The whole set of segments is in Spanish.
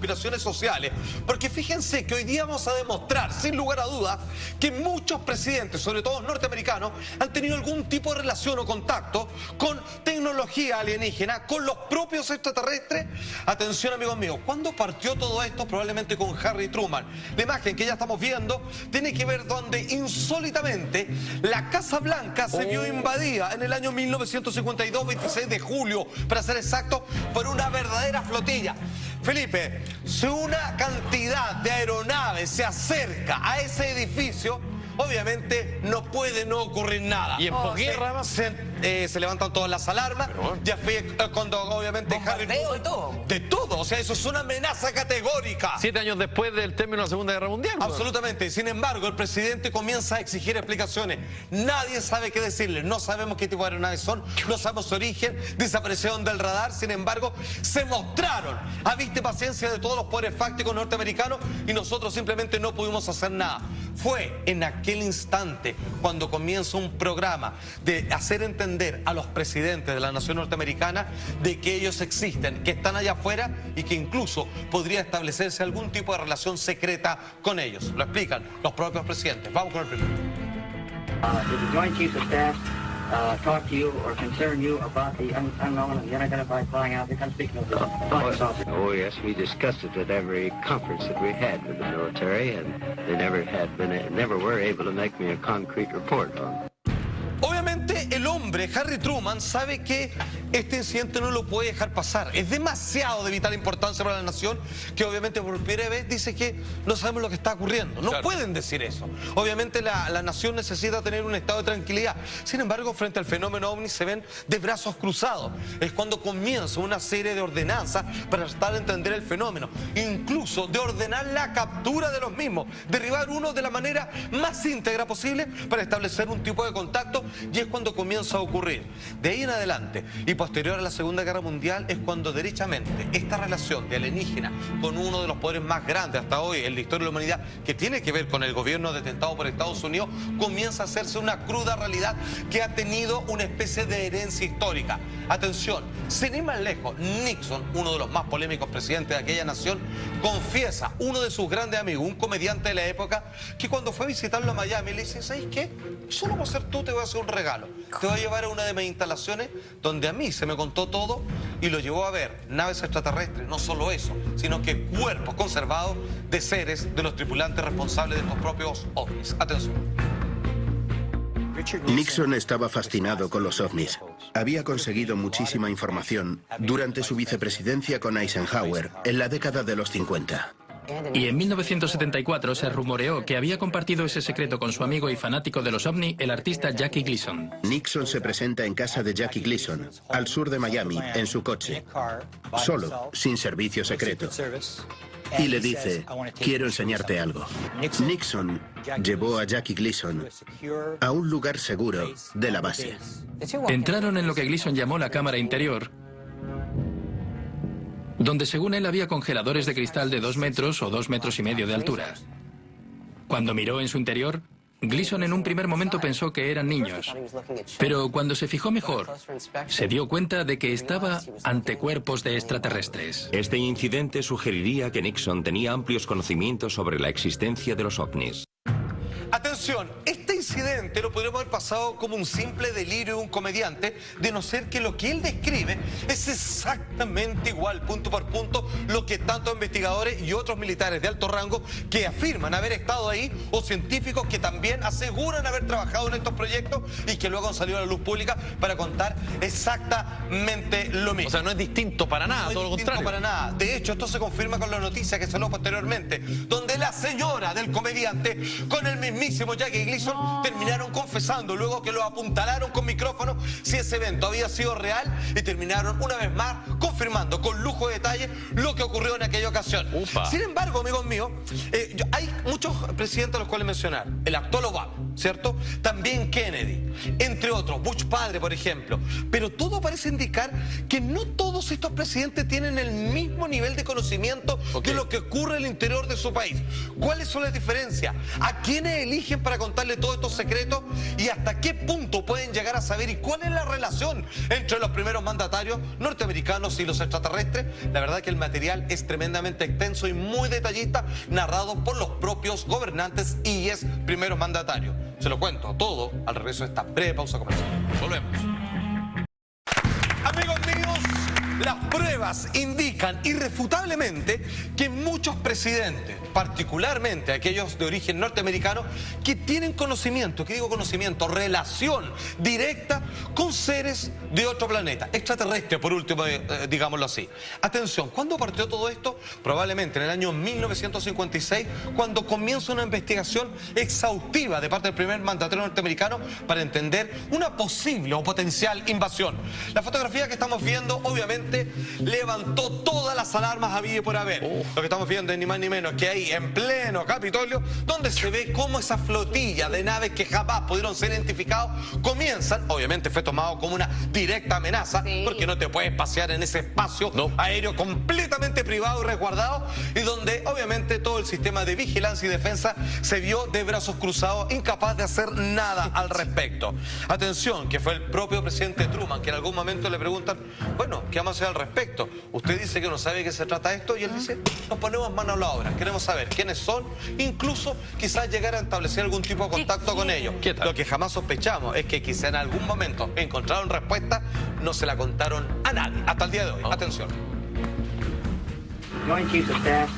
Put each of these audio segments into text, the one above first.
conspiraciones sociales, porque fíjense que hoy día vamos a demostrar, sin lugar a dudas, que muchos presidentes, sobre todo norteamericanos, han tenido algún tipo de relación o contacto con tecnología alienígena, con los propios extraterrestres. Atención, amigos míos, ¿cuándo partió todo esto? Probablemente con Harry Truman. La imagen que ya estamos viendo tiene que ver donde insólitamente la Casa Blanca se vio invadida en el año 1952, 26 de julio, para ser exacto, por una verdadera flotilla. Felipe, si una cantidad de aeronaves se acerca a ese edificio, obviamente no puede no ocurrir nada. Y en posguerra se levantan todas las alarmas. Bueno. Ya fue cuando obviamente Harry... de todo. De todo, o sea, eso es una amenaza categórica. 7 años después del término de la Segunda Guerra Mundial. Absolutamente. Sin embargo, el presidente comienza a exigir explicaciones. Nadie sabe qué decirle. No sabemos qué tipo de aeronaves son, no sabemos su origen, desaparecieron del radar. Sin embargo, se mostraron a vista y paciencia de todos los poderes fácticos norteamericanos y nosotros simplemente no pudimos hacer nada. Fue en aquel instante cuando comienza un programa de hacer entender a los presidentes de la nación norteamericana de que ellos existen, que están allá afuera y que incluso podría establecerse algún tipo de relación secreta con ellos. Lo explican los propios presidentes. Vamos con el primero. Did the Joint Chiefs of Staff talk to you or concern you about the unknown and the unidentified flying object? I'm speaking of the flying saucer. Oh, yes, we discussed it at every conference that we had with the military, and they never were able to make me a concrete report on it. Obviamente el hombre, Harry Truman, sabe que este incidente no lo puede dejar pasar. Es demasiado de vital importancia para la nación que obviamente por primera vez dice que no sabemos lo que está ocurriendo. No pueden decir eso. Obviamente la nación necesita tener un estado de tranquilidad. Sin embargo, frente al fenómeno OVNI se ven de brazos cruzados. Es cuando comienza una serie de ordenanzas para tratar de entender el fenómeno. Incluso de ordenar la captura de los mismos. Derribar uno de la manera más íntegra posible para establecer un tipo de contacto. Y es cuando comienza a ocurrir. De ahí en adelante y posterior a la Segunda Guerra Mundial es cuando derechamente esta relación de alienígena con uno de los poderes más grandes hasta hoy en la historia de la humanidad, que tiene que ver con el gobierno detentado por Estados Unidos, comienza a hacerse una cruda realidad que ha tenido una especie de herencia histórica. Atención, sin ir más lejos, Nixon, uno de los más polémicos presidentes de aquella nación, confiesa uno de sus grandes amigos, un comediante de la época, que cuando fue a visitarlo a Miami le dice: ¿sabes qué? Solo por ser tú te voy a hacer un regalo. Te voy a llevar a una de mis instalaciones donde a mí se me contó todo y lo llevó a ver naves extraterrestres. No solo eso, sino que cuerpos conservados de seres de los tripulantes responsables de estos propios ovnis. Atención. Nixon estaba fascinado con los ovnis. Había conseguido muchísima información durante su vicepresidencia con Eisenhower en la década de los 50. Y en 1974 se rumoreó que había compartido ese secreto con su amigo y fanático de los ovni, el artista Jackie Gleason. Nixon se presenta en casa de Jackie Gleason, al sur de Miami, en su coche, solo, sin servicio secreto. Y le dice: quiero enseñarte algo. Nixon llevó a Jackie Gleason a un lugar seguro de la base. Entraron en lo que Gleason llamó la cámara interior, donde según él había congeladores de cristal de 2 metros o 2,5 metros de altura. Cuando miró en su interior, Gleason en un primer momento pensó que eran niños, pero cuando se fijó mejor, se dio cuenta de que estaba ante cuerpos de extraterrestres. Este incidente sugeriría que Nixon tenía amplios conocimientos sobre la existencia de los ovnis. Atención, este incidente lo podríamos haber pasado como un simple delirio de un comediante, de no ser que lo que él describe es exactamente igual, punto por punto, lo que tantos investigadores y otros militares de alto rango que afirman haber estado ahí, o científicos que también aseguran haber trabajado en estos proyectos y que luego han salido a la luz pública para contar exactamente lo mismo. O sea, no es distinto para nada, todo lo contrario. No es distinto para nada. De hecho, esto se confirma con la noticia que salió posteriormente, donde la señora del comediante con el mismísimo Jackie Gleason terminaron confesando luego que lo apuntalaron con micrófono si ese evento había sido real, y terminaron una vez más confirmando con lujo de detalle lo que ocurrió en aquella ocasión. Sin embargo, amigos míos, hay muchos presidentes a los cuales mencionar. El actual Obama, ¿cierto? También Kennedy, entre otros, Bush padre, por ejemplo. Pero todo parece indicar que no todos estos presidentes tienen el mismo nivel de conocimiento de lo que ocurre en el interior de su país. ¿Cuáles son las diferencias? ¿A quiénes eligen para contarle todos estos datos secretos y hasta qué punto pueden llegar a saber y cuál es la relación entre los primeros mandatarios norteamericanos y los extraterrestres. La verdad que el material es tremendamente extenso y muy detallista, narrado por los propios gobernantes y primeros mandatarios. Se lo cuento todo al regreso de esta breve pausa comercial. Volvemos. Amigos míos, las pruebas indican irrefutablemente que muchos presidentes, particularmente aquellos de origen norteamericano, que tienen conocimiento, que digo conocimiento, relación directa con seres de otro planeta, extraterrestre por último, digámoslo así. Atención, ¿cuándo partió todo esto? Probablemente en el año 1956, cuando comienza una investigación exhaustiva de parte del primer mandatario norteamericano para entender una posible o potencial invasión. La fotografía que estamos viendo, obviamente, levantó todas las alarmas habidas y por haber. Lo que estamos viendo es ni más ni menos que ahí, en pleno Capitolio, donde se ve cómo esa flotilla de naves que jamás pudieron ser identificados comienzan, obviamente fue tomado como una directa amenaza, porque no te puedes pasear en ese espacio aéreo completamente privado y resguardado, y donde obviamente todo el sistema de vigilancia y defensa se vio de brazos cruzados, incapaz de hacer nada al respecto. Atención, que fue el propio presidente Truman, que en algún momento le preguntan, bueno, ¿qué vamos a hacer al respecto? Usted dice que no sabe de qué se trata esto, y él dice, nos ponemos manos a la obra, queremos saber quiénes son, incluso quizás llegar a establecer algún tipo de contacto con ellos. Lo que jamás sospechamos es que quizá en algún momento encontraron respuesta, no se la contaron a nadie, hasta el día de hoy. Atención. Joint Chiefs of Staff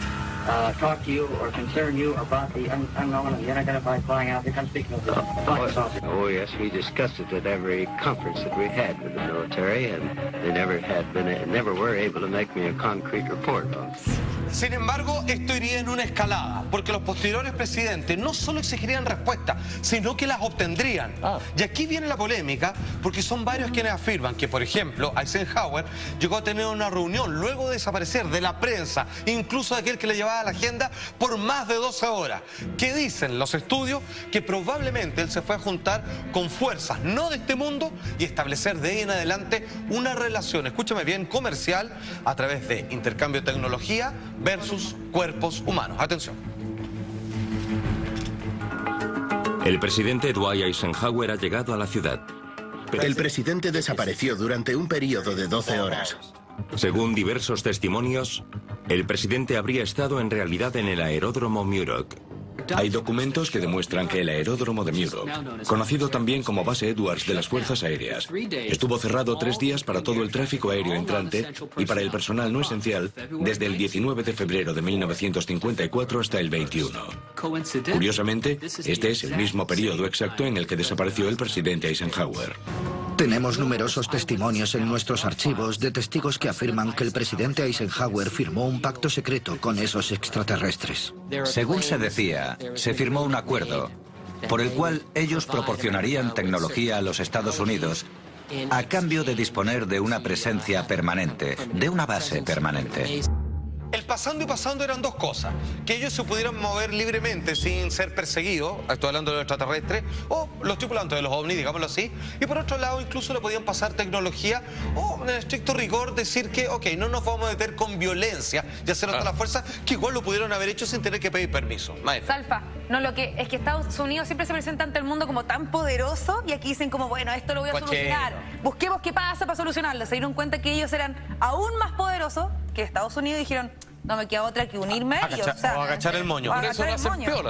talk to you or concern you about the unknown and the unidentified flying object. I'm speaking of the flying saucer. Oh, yes, we discussed it at every conference that we had with the military, and they never were able to make me a concrete report on it. Sin embargo, esto iría en una escalada, porque los posteriores presidentes no solo exigirían respuestas, sino que las obtendrían. Y aquí viene la polémica, porque son varios quienes afirman que, por ejemplo, Eisenhower llegó a tener una reunión luego de desaparecer de la prensa, incluso de aquel que le llevaba la agenda, por más de 12 horas. ¿Qué dicen los estudios? Que probablemente él se fue a juntar con fuerzas no de este mundo y establecer de ahí en adelante una relación, escúchame bien, comercial, a través de intercambio de tecnología versus cuerpos humanos. Atención. El presidente Dwight Eisenhower ha llegado a la ciudad. El presidente desapareció durante un periodo de 12 horas. Según diversos testimonios, el presidente habría estado en realidad en el aeródromo Muroc. Hay documentos que demuestran que el aeródromo de Muroc, conocido también como Base Edwards de las Fuerzas Aéreas, estuvo cerrado 3 días para todo el tráfico aéreo entrante y para el personal no esencial desde el 19 de febrero de 1954 hasta el 21. Curiosamente, este es el mismo periodo exacto en el que desapareció el presidente Eisenhower. Tenemos numerosos testimonios en nuestros archivos de testigos que afirman que el presidente Eisenhower firmó un pacto secreto con esos extraterrestres. Según se decía, se firmó un acuerdo por el cual ellos proporcionarían tecnología a los Estados Unidos a cambio de disponer de una presencia permanente, de una base permanente. El pasando y pasando eran dos cosas: que ellos se pudieran mover libremente sin ser perseguidos, estoy hablando de los extraterrestres, o los tripulantes de los ovnis, digámoslo así, y por otro lado incluso le podían pasar tecnología, o en estricto rigor decir que, ok, no nos vamos a meter con violencia y hacer hasta la fuerza, que igual lo pudieron haber hecho sin tener que pedir permiso. Salfa, no, lo que es que Estados Unidos siempre se presenta ante el mundo como tan poderoso, y aquí dicen como, bueno, esto lo voy a solucionar, busquemos qué pasa para solucionarlo. Se dieron cuenta que ellos eran aún más poderosos que Estados Unidos y dijeron, no me queda otra que unirme o agachar el moño.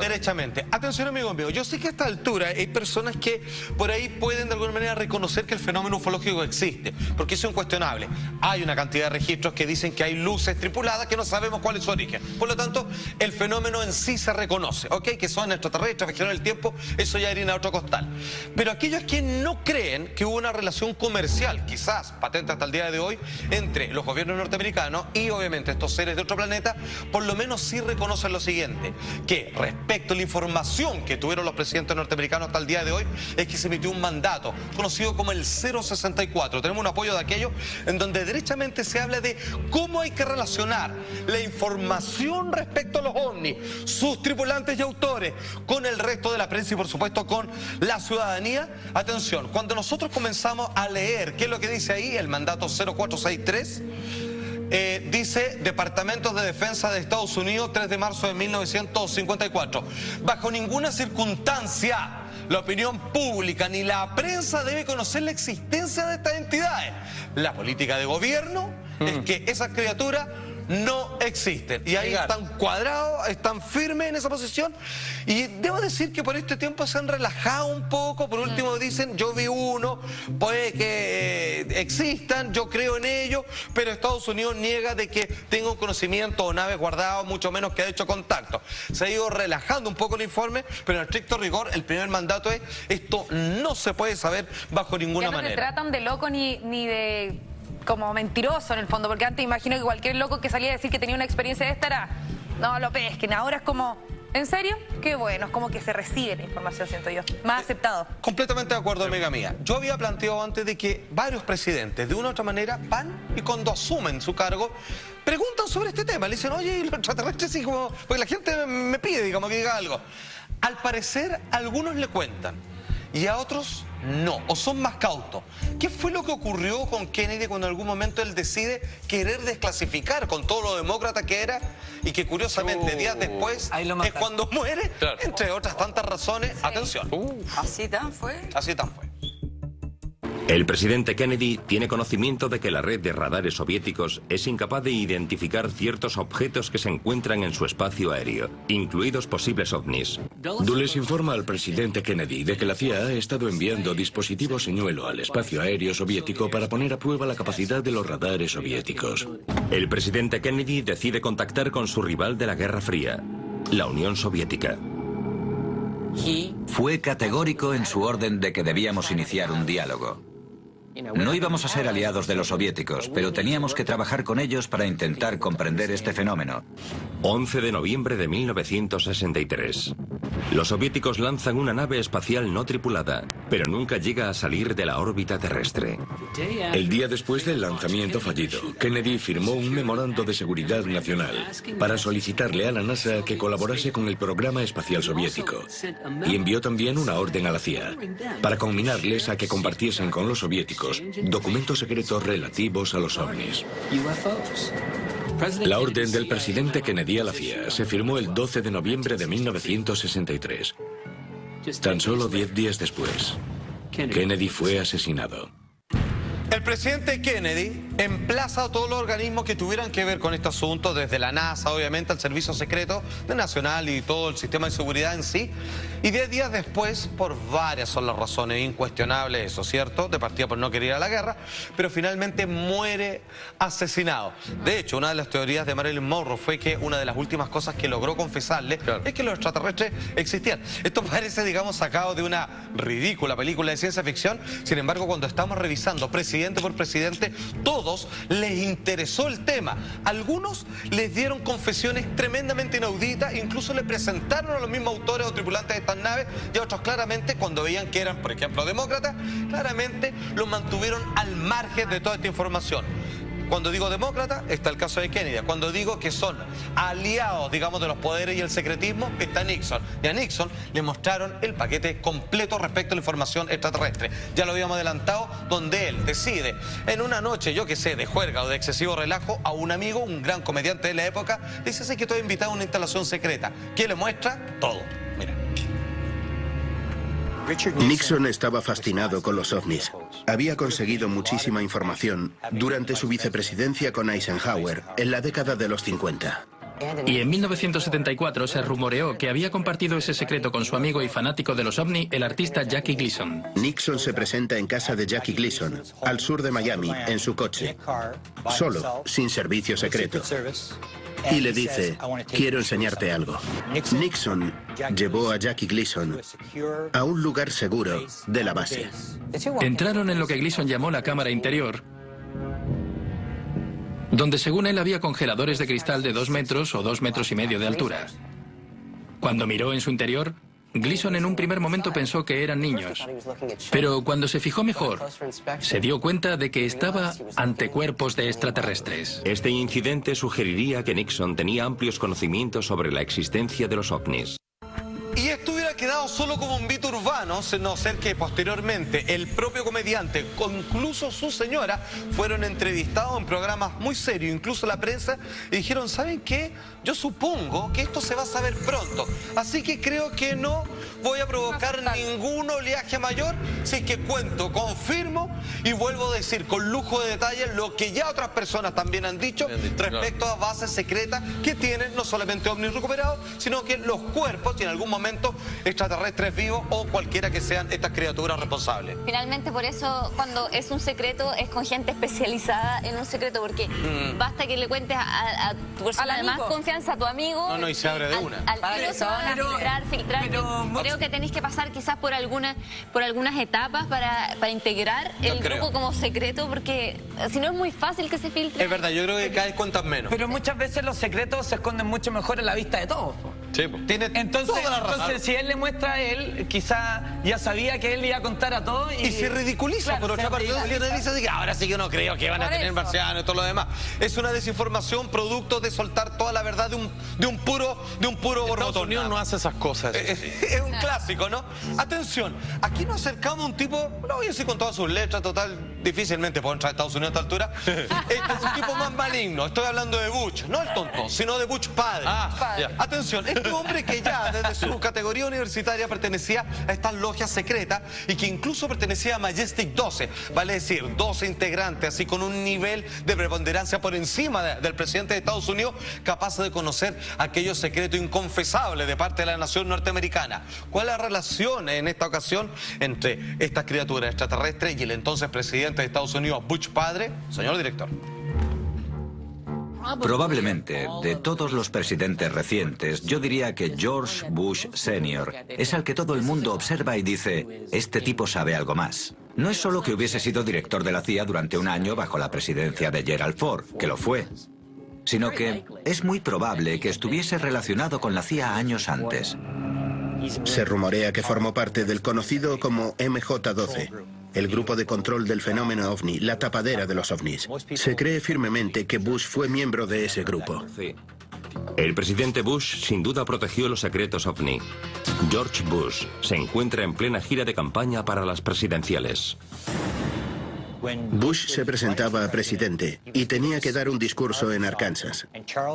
Derechamente. Atención, amigo mío, yo sé que a esta altura hay personas que por ahí pueden de alguna manera reconocer que el fenómeno ufológico existe, porque eso es incuestionable. Hay una cantidad de registros que dicen que hay luces tripuladas que no sabemos cuál es su origen. Por lo tanto, el fenómeno en sí se reconoce, ¿ok? Que son extraterrestres, viajeros del tiempo, eso ya iría a otro costal. Pero aquellos que no creen que hubo una relación comercial, quizás patente hasta el día de hoy, entre los gobiernos norteamericanos y obviamente estos seres de otro planeta, por lo menos sí reconocen lo siguiente, que respecto a la información que tuvieron los presidentes norteamericanos hasta el día de hoy, es que se emitió un mandato conocido como el 064. Tenemos un apoyo de aquello en donde derechamente se habla de cómo hay que relacionar la información respecto a los ovnis, sus tripulantes y autores, con el resto de la prensa y por supuesto con la ciudadanía. Atención, cuando nosotros comenzamos a leer qué es lo que dice ahí, el mandato 0463, dice Departamentos de Defensa de Estados Unidos, 3 de marzo de 1954. Bajo ninguna circunstancia la opinión pública ni la prensa debe conocer la existencia de estas entidades. La política de gobierno es que esas criaturas no existen. Y ahí están cuadrados, están firmes en esa posición. Y debo decir que por este tiempo se han relajado un poco. Por último dicen, yo vi uno, puede que existan, yo creo en ellos, pero Estados Unidos niega de que tenga un conocimiento o naves guardadas, mucho menos que ha hecho contacto. Se ha ido relajando un poco el informe, pero en estricto rigor el primer mandato es, esto no se puede saber bajo ninguna manera. No te tratan de loco ni de como mentiroso en el fondo, porque antes imagino que cualquier loco que salía a decir que tenía una experiencia de esta era, no lo pesquen. Ahora es como, ¿en serio? Qué bueno, es como que se recibe la información, siento yo, más aceptado. Completamente de acuerdo, amiga mía. Yo había planteado antes de que varios presidentes de una u otra manera van y cuando asumen su cargo preguntan sobre este tema, le dicen, oye, los extraterrestres, sí, como, porque la gente me pide, digamos, que diga algo. Al parecer, algunos le cuentan y a otros no, o son más cautos. ¿Qué fue lo que ocurrió con Kennedy cuando en algún momento él decide querer desclasificar con todo lo demócrata que era y que curiosamente días después es cuando muere? Claro. Entre otras tantas razones, sí. Atención. Así tan fue. Así tan fue. El presidente Kennedy tiene conocimiento de que la red de radares soviéticos es incapaz de identificar ciertos objetos que se encuentran en su espacio aéreo, incluidos posibles ovnis. Dulles informa al presidente Kennedy de que la CIA ha estado enviando dispositivos señuelo al espacio aéreo soviético para poner a prueba la capacidad de los radares soviéticos. El presidente Kennedy decide contactar con su rival de la Guerra Fría, la Unión Soviética. Fue categórico en su orden de que debíamos iniciar un diálogo. No íbamos a ser aliados de los soviéticos, pero teníamos que trabajar con ellos para intentar comprender este fenómeno. 11 de noviembre de 1963. Los soviéticos lanzan una nave espacial no tripulada, pero nunca llega a salir de la órbita terrestre. El día después del lanzamiento fallido, Kennedy firmó un memorando de seguridad nacional para solicitarle a la NASA que colaborase con el programa espacial soviético. Y envió también una orden a la CIA para conminarles a que compartiesen con los soviéticos documentos secretos relativos a los ovnis. La orden del presidente Kennedy a la CIA se firmó el 12 de noviembre de 1963. Tan solo 10 días después, Kennedy fue asesinado. El presidente Kennedy emplaza a todos los organismos que tuvieran que ver con este asunto, desde la NASA, obviamente, al Servicio Secreto Nacional y todo el sistema de seguridad en sí. Y 10 días después, por varias son las razones incuestionables, eso, ¿cierto? De partida por no querer ir a la guerra, pero finalmente muere asesinado. De hecho, una de las teorías de Marilyn Monroe fue que una de las últimas cosas que logró confesarle es que los extraterrestres existían. Esto parece, digamos, sacado de una ridícula película de ciencia ficción. Sin embargo, cuando estamos revisando presidente por presidente, todos les interesó el tema. Algunos les dieron confesiones tremendamente inauditas, incluso le presentaron a los mismos autores o tripulantes de estas naves, y a otros claramente, cuando veían que eran, por ejemplo, demócratas, claramente los mantuvieron al margen de toda esta información. Cuando digo demócrata, está el caso de Kennedy. Cuando digo que son aliados, digamos, de los poderes y el secretismo, está Nixon. Y a Nixon le mostraron el paquete completo respecto a la información extraterrestre. Ya lo habíamos adelantado, donde él decide, en una noche, yo qué sé, de juerga o de excesivo relajo, a un amigo, un gran comediante de la época, le dice, sé que estoy invitado a una instalación secreta. ¿Quién le muestra? Todo. Mira. Nixon estaba fascinado con los ovnis. Había conseguido muchísima información durante su vicepresidencia con Eisenhower en la década de los 50. Y en 1974 se rumoreó que había compartido ese secreto con su amigo y fanático de los ovni, el artista Jackie Gleason. Nixon se presenta en casa de Jackie Gleason, al sur de Miami, en su coche, solo, sin servicio secreto. Y le dice, quiero enseñarte algo. Nixon llevó a Jackie Gleason a un lugar seguro de la base. Entraron en lo que Gleason llamó la cámara interior, donde según él había congeladores de cristal de 2 metros o 2 metros y medio de altura. Cuando miró en su interior, Gleason en un primer momento pensó que eran niños, pero cuando se fijó mejor, se dio cuenta de que estaba ante cuerpos de extraterrestres. Este incidente sugeriría que Nixon tenía amplios conocimientos sobre la existencia de los ovnis. Y esto hubiera quedado solo como un mito urbano, sino ser que posteriormente el propio comediante, incluso su señora, fueron entrevistados en programas muy serios, incluso la prensa, y dijeron, ¿saben qué? Yo supongo que esto se va a saber pronto, así que creo que no voy a provocar ningún oleaje mayor si es que cuento, confirmo y vuelvo a decir con lujo de detalles lo que ya otras personas también han dicho respecto a bases secretas que tienen no solamente ovnis recuperados, sino que los cuerpos y en algún momento extraterrestres vivos o cualquiera que sean estas criaturas responsables. Finalmente, por eso cuando es un secreto es con gente especializada en un secreto, porque basta que le cuentes a tu persona de más confianza, a tu amigo. No, y se abre de una. Filtrar. Creo que tenéis que pasar quizás por algunas etapas para integrar el grupo como secreto, porque si no es muy fácil que se filtre. Es verdad, yo creo que cada vez cuentan menos. Pero muchas veces los secretos se esconden mucho mejor en la vista de todos. Sí, tiene entonces, toda la razón. Entonces, si él le muestra a él, quizá ya sabía que él le iba a contar a todos. Y se ridiculiza, claro, por otra parte, dice que ahora sí que no creo que van a tener marcianos y todo lo demás. Es una desinformación producto de soltar toda la verdad de un puro borbotón. Estados Unidos no hace esas cosas. Es un clásico, ¿no? Atención, aquí nos acercamos a un tipo, no voy a decir con todas sus letras, total, difícilmente puedo entrar a Estados Unidos a esta altura. Es un tipo más maligno, estoy hablando de Bush, no el tonto, sino de Bush padre. Atención, este hombre que ya desde su categoría universitaria pertenecía a estas logias secretas y que incluso pertenecía a Majestic 12, vale decir, 12 integrantes, así con un nivel de preponderancia por encima del presidente de Estados Unidos, capaz de conocer aquello secreto inconfesable de parte de la nación norteamericana. ¿Cuál es la relación en esta ocasión entre estas criaturas extraterrestres y el entonces presidente de Estados Unidos, Bush padre? Señor director. Probablemente, de todos los presidentes recientes, yo diría que George Bush Sr. es al que todo el mundo observa y dice, este tipo sabe algo más. No es solo que hubiese sido director de la CIA durante un año bajo la presidencia de Gerald Ford, que lo fue, sino que es muy probable que estuviese relacionado con la CIA años antes. Se rumorea que formó parte del conocido como MJ-12, el grupo de control del fenómeno ovni, la tapadera de los ovnis. Se cree firmemente que Bush fue miembro de ese grupo. El presidente Bush sin duda protegió los secretos ovni. George Bush se encuentra en plena gira de campaña para las presidenciales. Bush se presentaba a presidente y tenía que dar un discurso en Arkansas.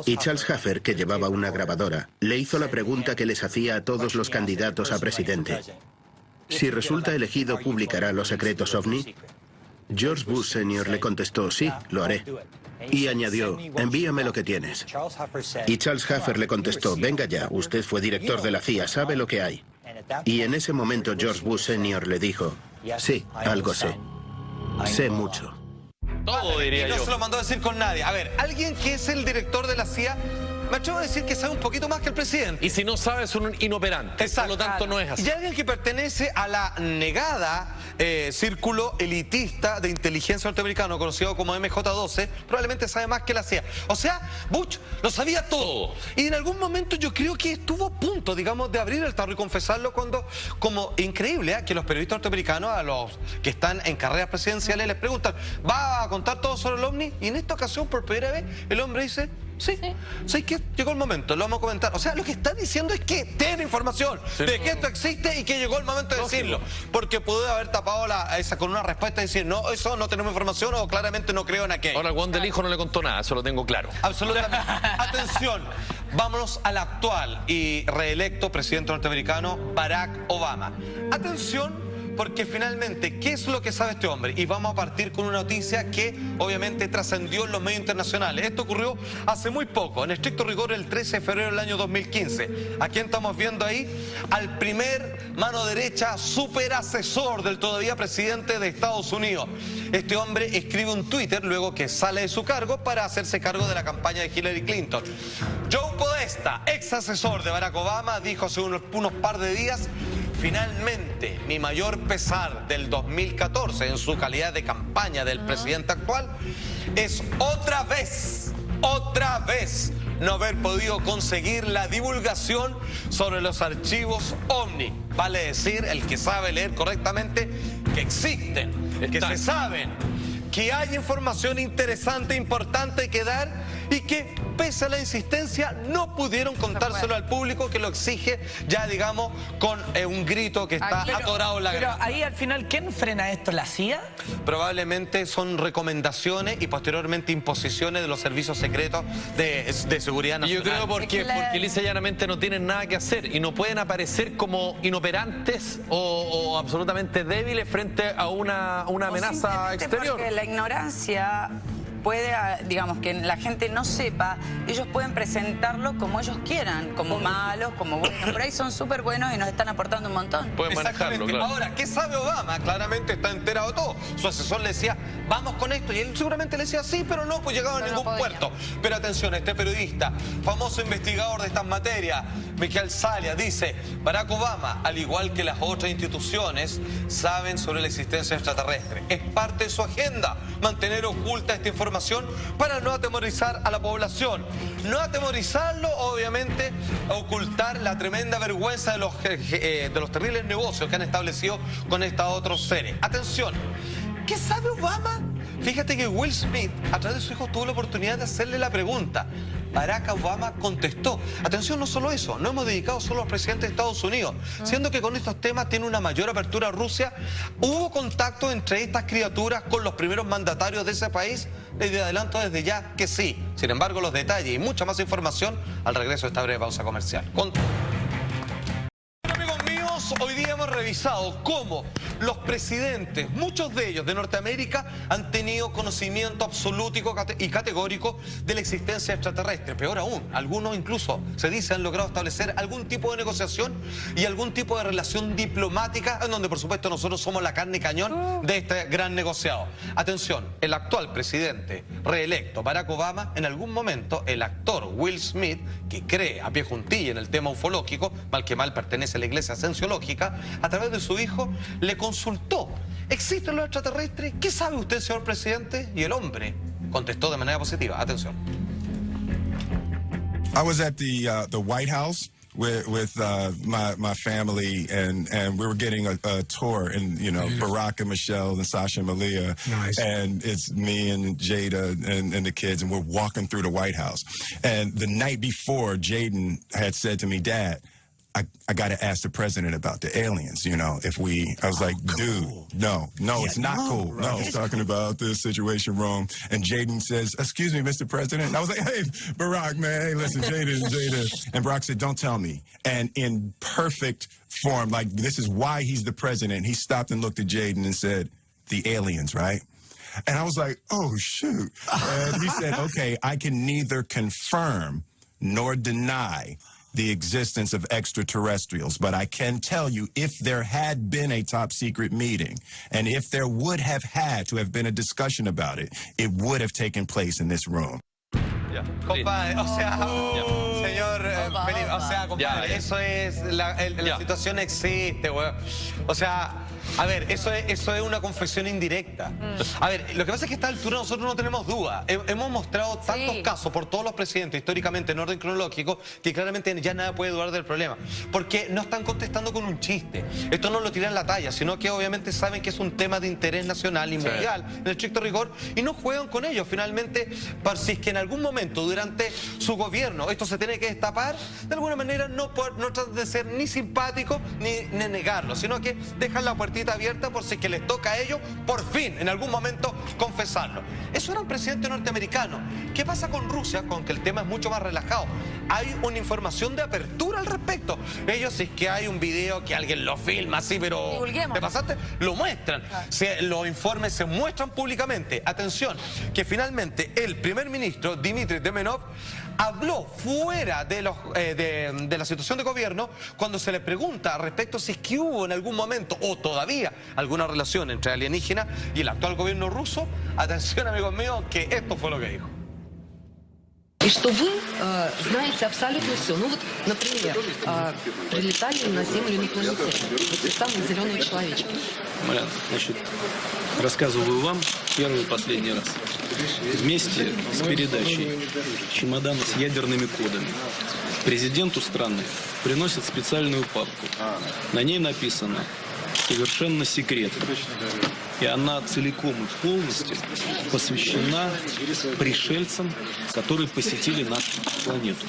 Y Charles Haffer, que llevaba una grabadora, le hizo la pregunta que les hacía a todos los candidatos a presidente. Si resulta elegido, ¿publicará los secretos ovni? George Bush Sr. le contestó, sí, lo haré. Y añadió, envíame lo que tienes. Y Charles Haffer le contestó, venga ya, usted fue director de la CIA, sabe lo que hay. Y en ese momento George Bush Sr. le dijo, sí, algo sé. Sé mucho. Todo diría yo. Y no se lo mandó a decir con nadie. A ver, alguien que es el director de la CIA, me atrevo a decir que sabe un poquito más que el presidente. Y si no sabe, es un inoperante. Exacto. Por lo tanto, no es así. Y alguien que pertenece a la negada círculo elitista de inteligencia norteamericano, conocido como MJ-12, probablemente sabe más que la CIA. O sea, Bush lo sabía todo. Y en algún momento yo creo que estuvo a punto, digamos, de abrir el tarro y confesarlo cuando, como increíble, que los periodistas norteamericanos, a los que están en carreras presidenciales, les preguntan, ¿va a contar todo sobre el ovni? Y en esta ocasión, por primera vez, el hombre dice, sí. ¿Sabes qué? Llegó el momento, lo vamos a comentar. O sea, lo que está diciendo es que tiene información de que esto existe y que llegó el momento de decirlo. Porque pudo haber tapado esa con una respuesta y decir, no, eso no tenemos información o claramente no creo en aquello. Ahora, el Juan del Hijo no le contó nada, eso lo tengo claro. Absolutamente. Atención, vámonos al actual y reelecto presidente norteamericano, Barack Obama. Atención, porque finalmente, ¿qué es lo que sabe este hombre? Y vamos a partir con una noticia que obviamente trascendió en los medios internacionales. Esto ocurrió hace muy poco, en estricto rigor el 13 de febrero del año 2015. ¿A quién estamos viendo ahí? Al primer mano derecha super asesor del todavía presidente de Estados Unidos. Este hombre escribe un Twitter luego que sale de su cargo para hacerse cargo de la campaña de Hillary Clinton. Joe Podesta, ex asesor de Barack Obama, dijo hace unos par de días: finalmente, mi mayor pesar del 2014 en su calidad de campaña del presidente actual es otra vez no haber podido conseguir la divulgación sobre los archivos OVNI. Vale decir, el que sabe leer correctamente, que existen, que se saben, que hay información interesante, importante que dar y que pese a la insistencia no pudieron contárselo al público, que lo exige ya, digamos, con un grito que está atorado en la garganta. Pero ahí al final, ¿quién frena esto? ¿La CIA? Probablemente son recomendaciones y posteriormente imposiciones de los servicios secretos de seguridad nacional. Y yo creo porque lisa y llanamente no tienen nada que hacer y no pueden aparecer como inoperantes o absolutamente débiles frente a una amenaza exterior. Porque la ignorancia puede, digamos, que la gente no sepa, ellos pueden presentarlo como ellos quieran, como malos, como buenos. Por ahí son súper buenos y nos están aportando un montón. Pueden manejarlo, claro. Ahora, ¿qué sabe Obama? Claramente está enterado de todo. Su asesor le decía, vamos con esto. Y él seguramente le decía, sí, pero no, pues llegaba a ningún puerto. Pero atención, este periodista, famoso investigador de estas materias, Michael Salia, dice, Barack Obama, al igual que las otras instituciones, saben sobre la existencia extraterrestre. Es parte de su agenda mantener oculta esta información para no atemorizar a la población. No atemorizarlo, obviamente, ocultar la tremenda vergüenza de los terribles negocios que han establecido con estos otros seres. Atención, ¿qué sabe Obama? Fíjate que Will Smith, a través de su hijo, tuvo la oportunidad de hacerle la pregunta. Barack Obama contestó. Atención, no solo eso, no hemos dedicado solo al presidente de Estados Unidos, siendo que con estos temas tiene una mayor apertura a Rusia. Hubo contacto entre estas criaturas con los primeros mandatarios de ese país. Desde adelanto desde ya que sí. Sin embargo, los detalles y mucha más información al regreso de esta breve pausa comercial. Amigos míos, hoy día hemos revisado cómo los presidentes, muchos de ellos de Norteamérica, han tenido conocimiento absoluto y categórico de la existencia extraterrestre. Peor aún, algunos incluso se dice han logrado establecer algún tipo de negociación y algún tipo de relación diplomática, en donde por supuesto nosotros somos la carne y cañón de este gran negociado. Atención, el actual presidente reelecto Barack Obama, en algún momento el actor Will Smith, que cree a pie juntilla en el tema ufológico, mal que mal pertenece a la iglesia cienciológica, a través de su hijo le consultó, ¿existen los extraterrestres? ¿Qué sabe usted, señor presidente? Y el hombre contestó de manera positiva. Atención. I was at the White House with my family, and we were getting a tour, and you know, Barack and Michelle and Sasha and Malia, and it's me and Jada and the kids, and we're walking through the White House. And the night before, Jaden had said to me, Dad, I got to ask the president about the aliens, you know, I was like, dude, no, it's not cool. No, he's talking about this situation wrong. And Jaden says, excuse me, Mr. President. And I was like, hey, Barack, man, hey, listen, Jada. And Barack said, don't tell me. And in perfect form, like, this is why he's the president, he stopped and looked at Jaden and said, the aliens, right? And I was like, oh, shoot. And he said, okay, I can neither confirm nor deny the existence of extraterrestrials, but I can tell you, if there had been a top secret meeting, and if there would have had to have been a discussion about it, it would have taken place in this room. Compadre, o sea, señor Felipe, o sea, compadre, eso es, la situación existe, weón. O sea, a ver, eso es una confesión indirecta. A ver, lo que pasa es que a esta altura nosotros no tenemos duda. Hemos mostrado tantos casos por todos los presidentes históricamente en orden cronológico que claramente ya nada puede dudar del problema. Porque no están contestando con un chiste. Esto no lo tiran en la talla, sino que obviamente saben que es un tema de interés nacional y mundial, en el estricto rigor, y no juegan con ello. Finalmente, si es que en algún momento durante su gobierno esto se tiene que destapar, de alguna manera no tratan de ser ni simpáticos ni negarlo, sino que dejan la puertita abierta por si es que les toca a ellos, por fin, en algún momento, confesarlo. Eso era un presidente norteamericano. ¿Qué pasa con Rusia? Con que el tema es mucho más relajado. Hay una información de apertura al respecto. Ellos, si es que hay un video que alguien lo filma así, pero ¿te pasaste? Lo muestran. Los informes se muestran públicamente. Atención, que finalmente el primer ministro, Dmitry Demenov, habló fuera de la situación de gobierno cuando se le pregunta respecto si es que hubo en algún momento o todavía alguna relación entre alienígenas y el actual gobierno ruso. Atención, amigos míos, que esto fue lo que dijo. И что вы знаете абсолютно все. Ну вот, например, прилетали на Землю инопланетяне. Вот те самые зеленые человечки. Марьяна, значит, рассказываю вам первый и последний раз. Вместе с передачей чемодана с ядерными кодами президенту страны приносят специальную папку. На ней написано совершенно секретна. И она целиком и полностью посвящена пришельцам, которые посетили нашу планету.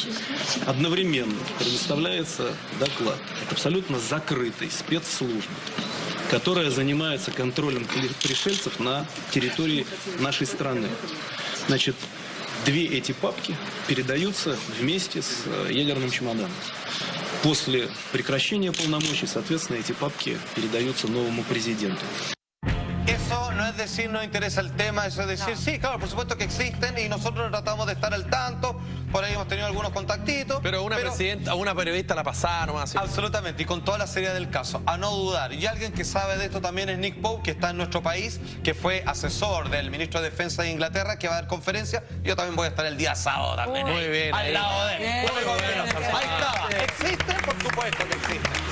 Одновременно предоставляется доклад от абсолютно закрытой спецслужбы, которая занимается контролем пришельцев на территории нашей страны. Значит, две эти папки передаются вместе с ядерным чемоданом. После прекращения полномочий, соответственно, эти папки передаются новому президенту. Eso no es decir no interesa el tema, eso es decir, sí, claro, por supuesto que existen y nosotros tratamos de estar al tanto, por ahí hemos tenido algunos contactitos. Pero una periodista la pasada nomás. ¿Sí? Absolutamente, y con toda la seriedad del caso, a no dudar. Y alguien que sabe de esto también es Nick Pope, que está en nuestro país, que fue asesor del ministro de Defensa de Inglaterra, que va a dar conferencia. Yo también voy a estar el día sábado también. Muy bien. Al lado de él. Bien. Ahí estaba. ¿Existe? Por supuesto que existe.